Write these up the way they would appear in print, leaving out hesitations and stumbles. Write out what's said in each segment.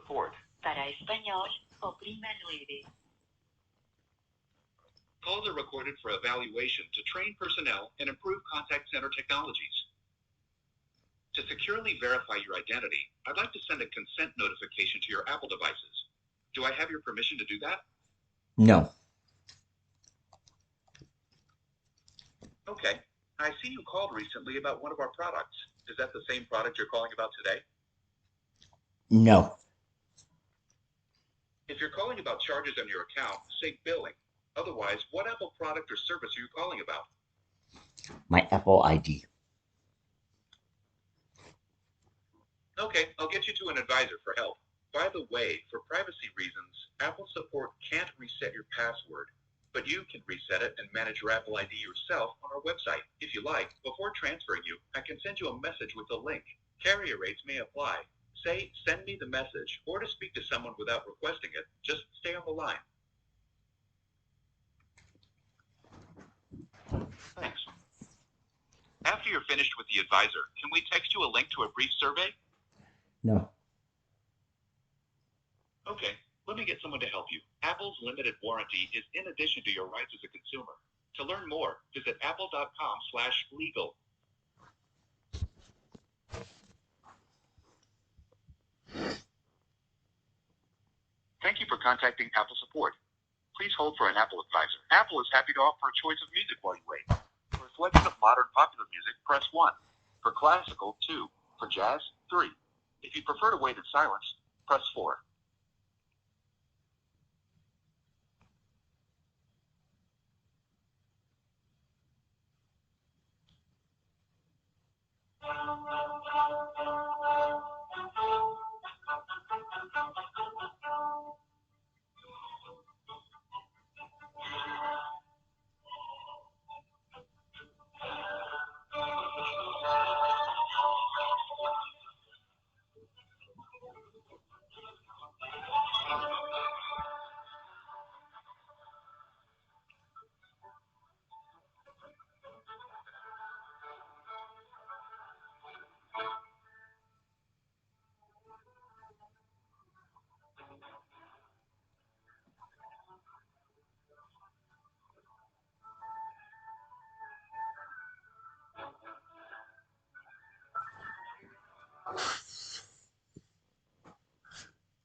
support. Para español, oprima 9. Calls are recorded for evaluation to train personnel and improve contact center technologies. To securely verify your identity, I'd like to send a consent notification to your Apple devices. Do I have your permission to do that? No. Okay. I see you called recently about one of our products. Is that the same product you're calling about today? No. If you're calling about charges on your account, say billing. Otherwise, what Apple product or service are you calling about? My Apple ID. Okay, I'll get you to an advisor for help. By the way, for privacy reasons, Apple support can't reset your password, but you can reset it and manage your Apple ID yourself on our website. If you like, before transferring you, I can send you a message with a link. Carrier rates may apply. Say, send me the message, or to speak to someone without requesting it, just stay on the line. Thanks. After you're finished with the advisor, can we text you a link to a brief survey? No. Okay, let me get someone to help you. Apple's limited warranty is in addition to your rights as a consumer. To learn more, visit apple.com/legal. Thank you for contacting Apple support. Please hold for an Apple advisor. Apple is happy to offer a choice of music while you wait. For a selection of modern popular music, press 1. For classical, 2. For jazz, 3. If you prefer to wait in silence, press 4.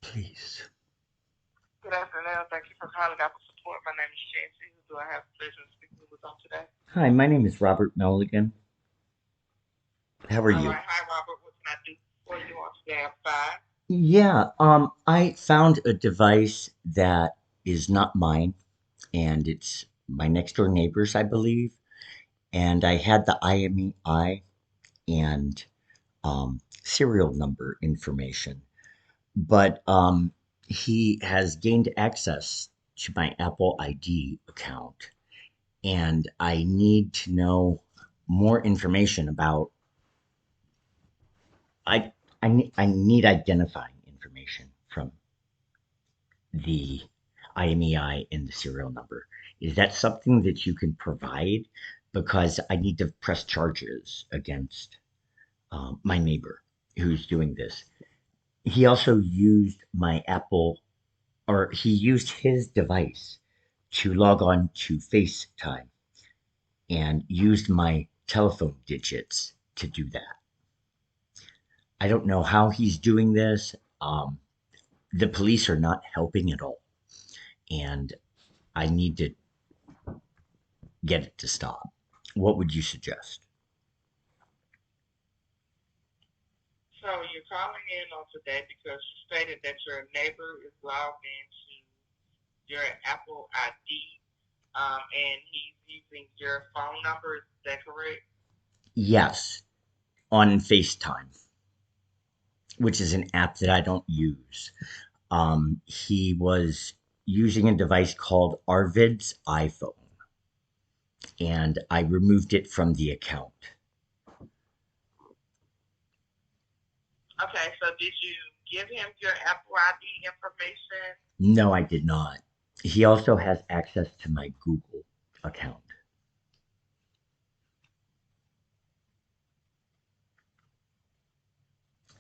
Please. Good afternoon. Thank you for calling Apple Support. My name is Chancy. Who do I have the pleasure of speaking with on today? Hi, my name is Robert Milligan. How are you? All right. Hi, Robert. What can I do for you on today? I'm fine. Yeah, I found a device that is not mine, and it's my next door neighbor's, I believe. And I had the IMEI and serial number information, but he has gained access to my Apple ID account, and I need to know more information about. I need identifying information from the IMEI and the serial number. Is that something that you can provide? Because I need to press charges against my neighbor who's doing this. He also used my Apple, or he used his device to log on to FaceTime and used my telephone digits to do that. I don't know how he's doing this. The police are not helping at all, and I need to get it to stop. What would you suggest? So you're calling in on today because you stated that your neighbor is logged into your Apple ID, and he's using your phone number. Is that correct? Yes, on FaceTime, which is an app that I don't use. He was using a device called Arvid's iPhone, and I removed it from the account. Okay. So did you give him your Apple ID information? No, I did not. He also has access to my Google account.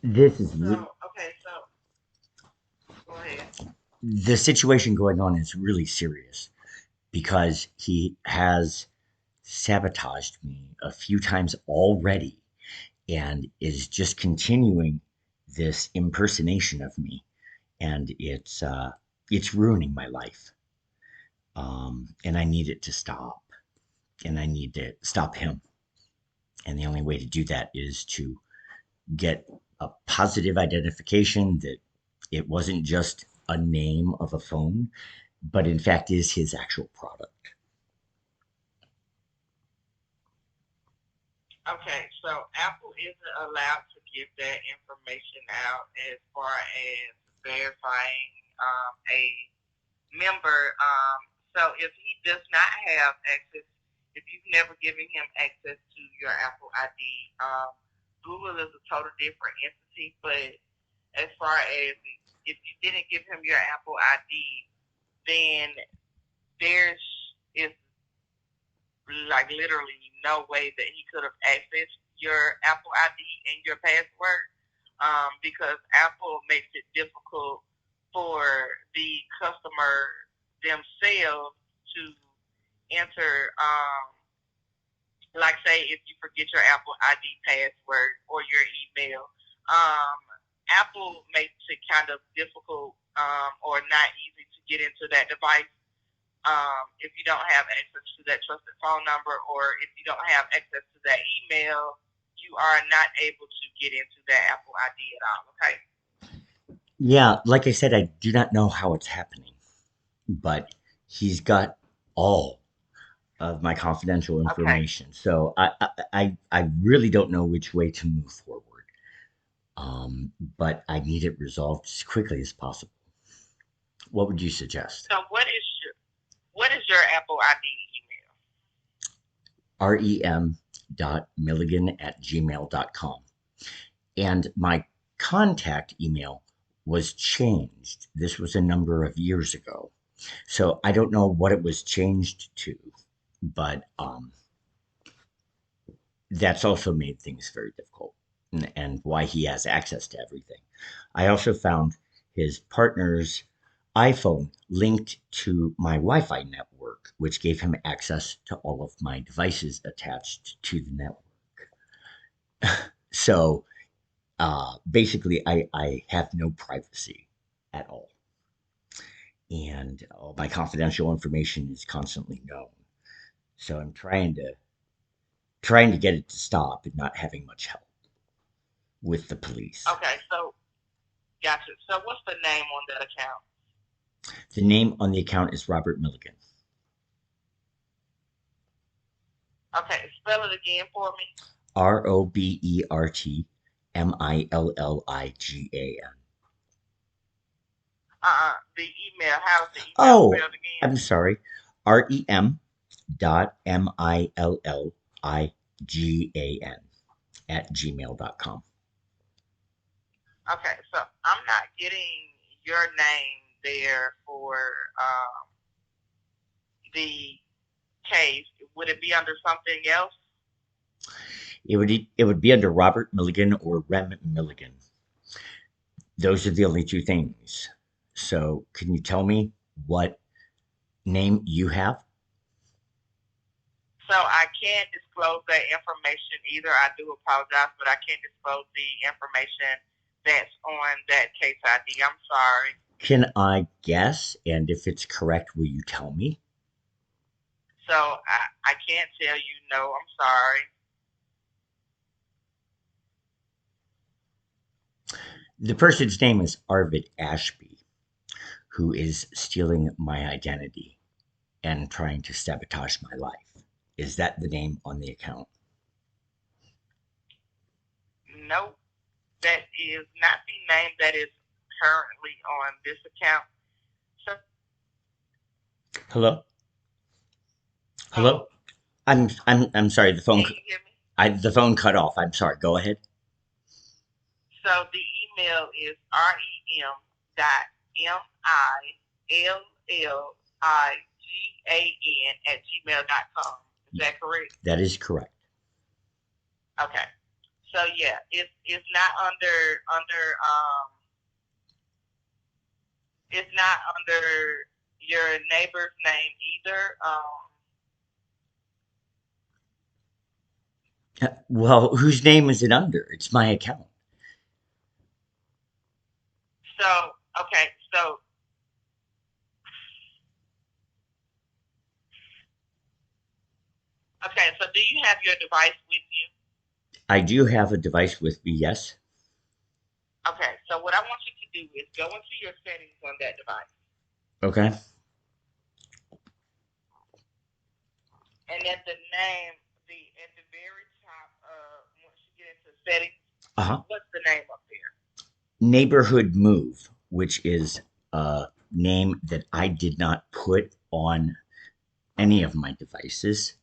This is So okay. So the situation going on is really serious because he has sabotaged me a few times already and is just continuing this impersonation of me, and it's ruining my life. And I need it to stop, and I need to stop him. And the only way to do that is to get a positive identification that it wasn't just a name of a phone, but in fact is his actual product. Okay, so Apple isn't allowed to give that information out as far as verifying a member. So if he does not have access, if you've never given him access to your Apple ID, Google is a total different entity. But as far as if you didn't give him your Apple ID, then there's is like literally no way that he could have accessed your Apple ID and your password, because Apple makes it difficult for the customer themselves to enter. Like say if you forget your Apple ID password or your email, um, Apple makes it kind of difficult, or not easy to get into that device, if you don't have access to that trusted phone number, or if you don't have access to that email, you are not able to get into that Apple ID at all. Okay. Yeah, like I said, I do not know how it's happening, but he's got all of my confidential Okay. information. So I really don't know which way to move forward. But I need it resolved as quickly as possible. What would you suggest? So what is your Apple ID email? rem.milligan@gmail.com. And my contact email was changed. This was a number of years ago. So I don't know what it was changed to, but that's also made things very difficult, and why he has access to everything. I also found his partner's iPhone linked to my Wi Fi network, which gave him access to all of my devices attached to the network. So basically, I have no privacy at all. And all my confidential information is constantly known. So I'm trying to get it to stop and not having much help with the police. Okay. So gotcha. So what's the name on that account? The name on the account is Robert Milligan. Okay. Spell it again for me. RobertMilligan. The email. How's the email Oh, spelled again? I'm sorry. rem.milligan @gmail.com. Okay. So I'm not getting your name there for the case. Would it be under something else? It would be under Robert Milligan or Rem Milligan. Those are the only two things. So, can you tell me what name you have? So I can't disclose that information either. I do apologize, but I can't disclose the information that's on that case ID. I'm sorry. Can I guess? And if it's correct, will you tell me? So I can't tell you no. I'm sorry. The person's name is Arvid Ashby, who is stealing my identity and trying to sabotage my life. Is that the name on the account? No, that is not the name that is currently on this account. So, Hello? so Hello? I'm sorry. can you hear me? The phone cut off. I'm sorry. Go ahead. So the email is rem.milligan@gmail.com. Is that correct? That is correct. Okay. So yeah, it's not under It's not under your neighbor's name either. Well, whose name is it under? It's my account. So, okay, so do you have your device with you? I do have a device with me, yes. Okay, so what I want you to do is go into your settings on that device, Okay. and at the name, at the very top, once you get into settings, Uh-huh. what's the name up there? Neighborhood Move, which is a name that I did not put on any of my devices.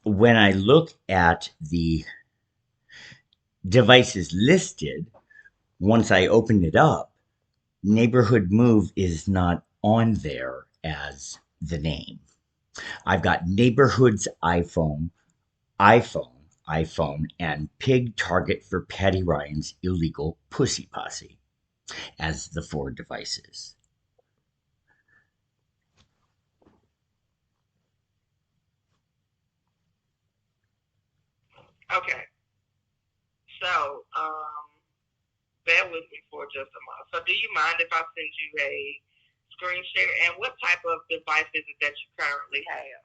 When I look at the devices listed, once I open it up, Neighborhood Move is not on there as the name. I've got Neighborhoods iPhone, and Pig Target for Patty Ryan's Illegal Pussy Posse as the four devices. Okay, so bear with me for just a moment. So, do you mind if I send you a screen share? And what type of device is it that you currently have?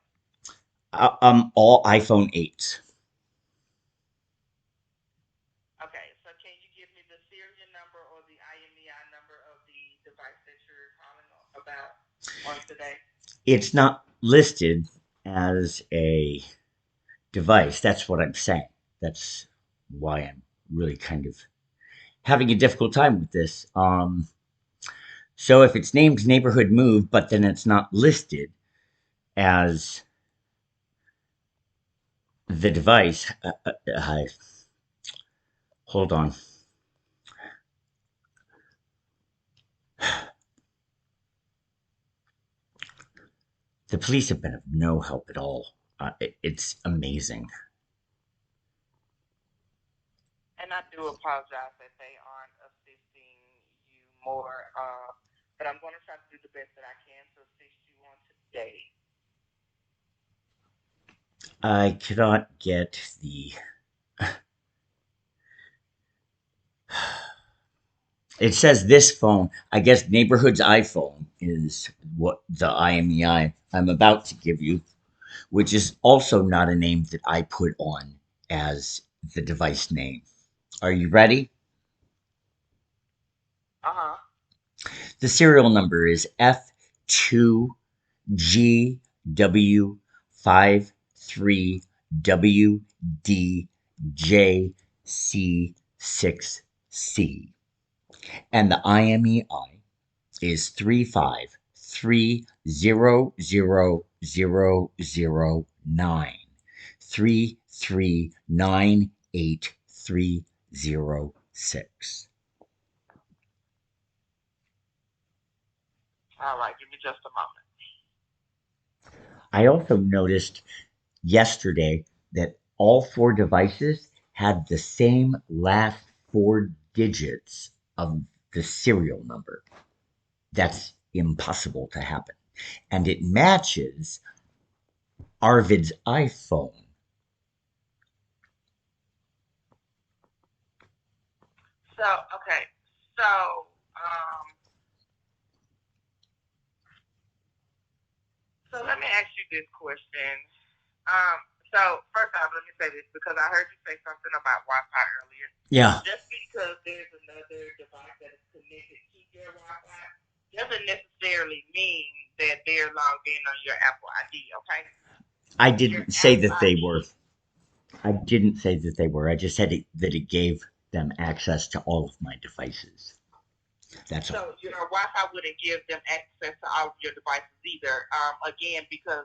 All iPhone 8s. Okay, so can you give me the serial number or the IMEI number of the device that you're calling about on today? It's not listed as a device. That's what I'm saying. That's why I'm really kind of having a difficult time with this. So if it's named Neighborhood Move, but then it's not listed as the device, hold on. The police have been of no help at all. It's amazing. And I do apologize that they aren't assisting you more, but I'm going to try to do the best that I can to assist you on today. I cannot get the. It says this phone. I guess Neighborhood's iPhone is what the IMEI I'm about to give you, which is also not a name that I put on as the device name. Are you ready? Uh huh. The serial number is F2G W53WDJC6C. And the IMEI is 35300009 3398306. All right, give me just a moment. I also noticed yesterday that all four devices had the same last four digits of the serial number. That's impossible to happen. And it matches Arvid's iPhone. So, okay, so, um, so let me ask you this question. Um, so first off, let me say this because I heard you say something about Wi-Fi earlier. Yeah. Just because there's another device that is connected to your Wi-Fi doesn't necessarily mean that they're logged in on your Apple ID. Okay. I Your didn't say Apple that they ID. were. I didn't say that they were. I just said that it gave them access to all of my devices. That's all. So your Wi-Fi wouldn't give them access to all of your devices either. Again, because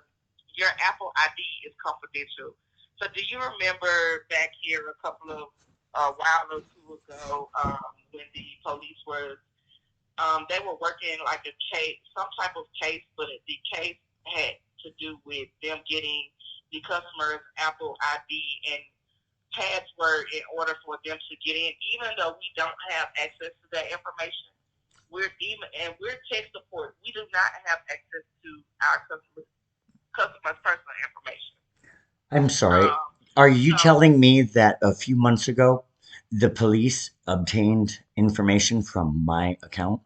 your Apple ID is confidential. So do you remember back here a couple of while or two ago when the police were they were working like a case, some type of case, but the case had to do with them getting the customer's Apple ID and password in order for them to get in, even though we don't have access to that information. we're tech support. We do not have access to our customers' personal information. I'm sorry. Are you So telling me that a few months ago the police obtained information from my account?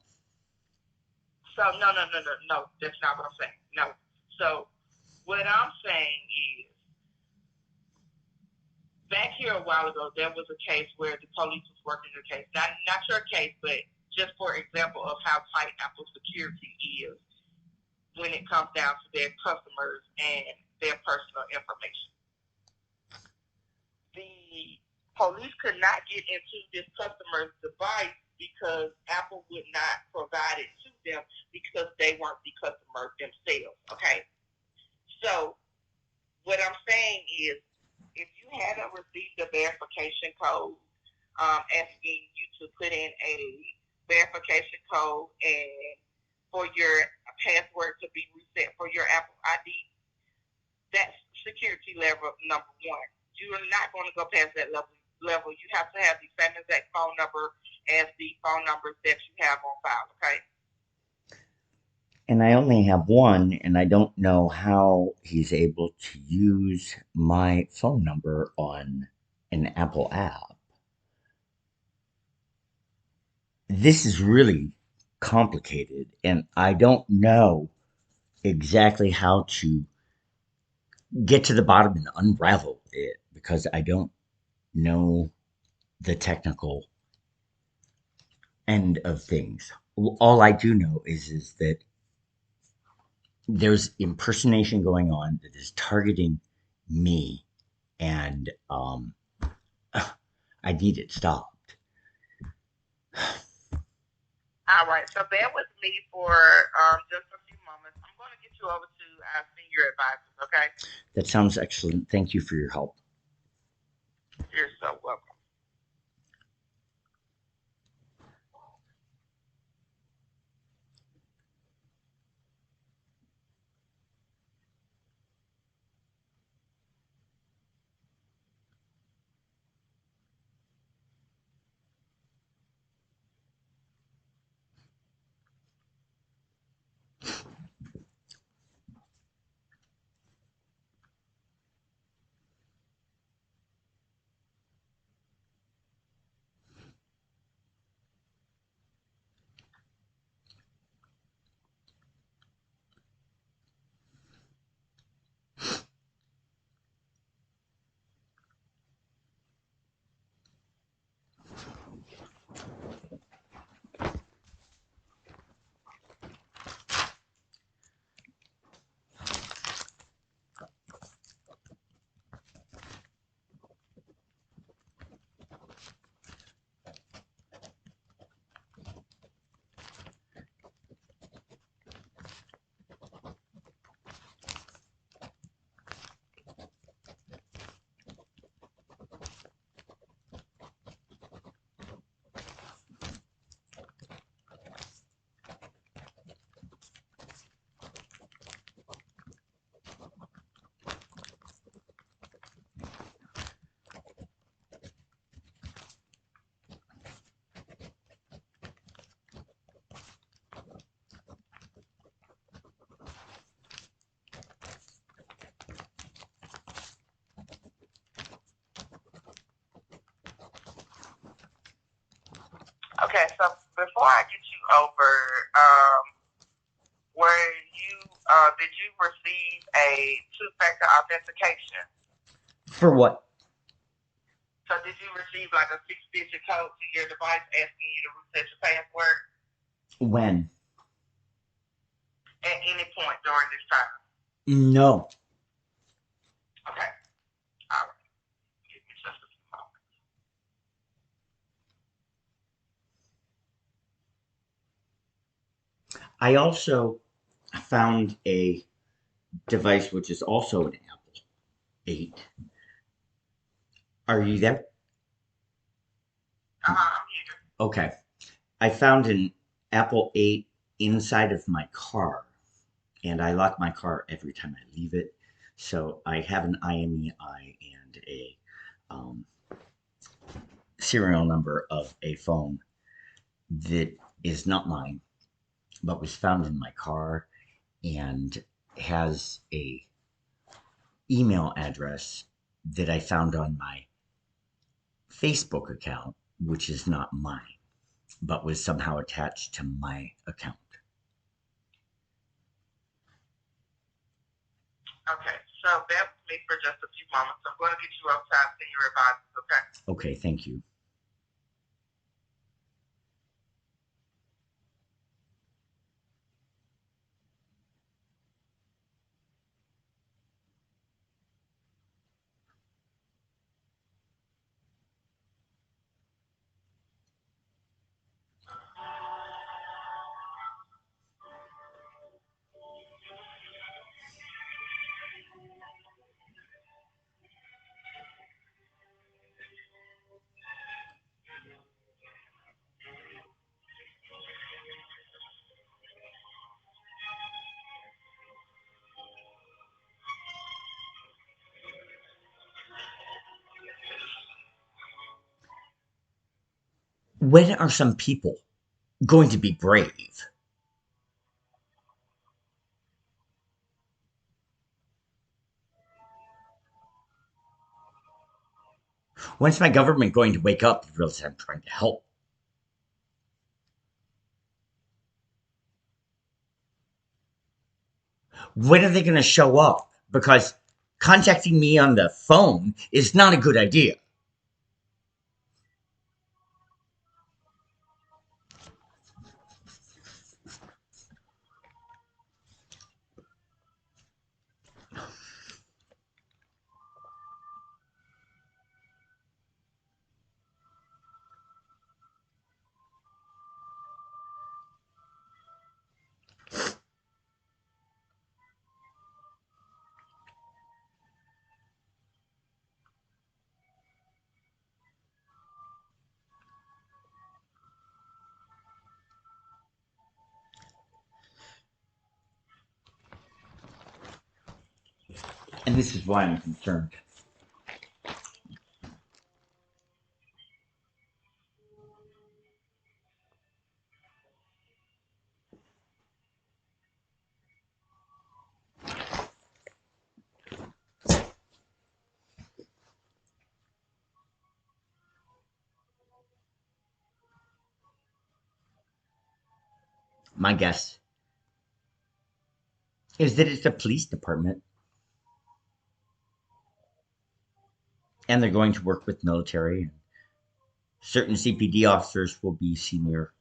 no, that's not what I'm saying. No. So what I'm saying is, back here a while ago, there was a case where the police was working the case. Not your case, but just for example of how tight Apple security is when it comes down to their customers and their personal information. The police could not get into this customer's device because Apple would not provide it to them because they weren't the customer themselves. Okay, so what I'm saying is, if you haven't received a verification code asking you to put in a verification code and for your password to be reset for your Apple ID, that's security level number one. You are not going to go past that level. You have to have the same exact phone number as the phone numbers that you have on file, okay? And I only have one, and I don't know how he's able to use my phone number on an Apple app. This is really complicated, and I don't know exactly how to get to the bottom and unravel it because I don't know the technical end of things. All I do know is that there's impersonation going on that is targeting me, and I need it stopped. All right, so bear with me for just a few moments. I'm going to get you over to our senior advisors, okay? That sounds excellent. Thank you for your help. You're so welcome. Okay, so before I get you over, were you did you receive a two-factor authentication? For what? So did you receive like a 6-digit code to your device asking you to reset your password When? at any point during this time? No. Okay, all right. Give me just a few moments. I also found a device which is also an Apple 8. Are you there? I'm here. Okay. I found an Apple 8 inside of my car, and I lock my car every time I leave it. So I have an IMEI and a um, serial number of a phone that is not mine, but was found in my car and has a email address that I found on my Facebook account, which is not mine, but was somehow attached to my account. Okay, so bear with me for just a few moments. I'm going to get you outside senior advisors, okay? Okay, thank you. When are some people going to be brave? When's my government going to wake up and realize I'm trying to help? When are they going to show up? Because contacting me on the phone is not a good idea. And this is why I'm concerned. My guess is that it's the police department and they're going to work with military. Certain CPD officers will be senior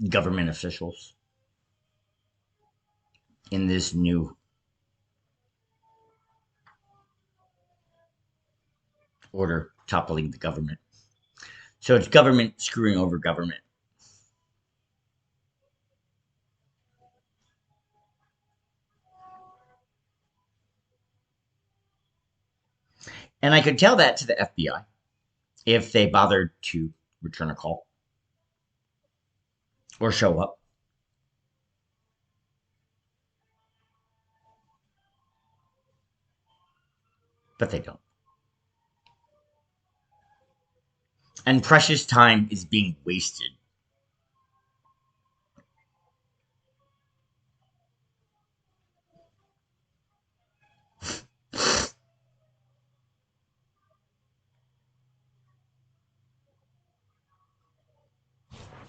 government officials in this new order toppling the government. So it's government screwing over government. And I could tell that to the FBI if they bothered to return a call or show up. But they don't. And precious time is being wasted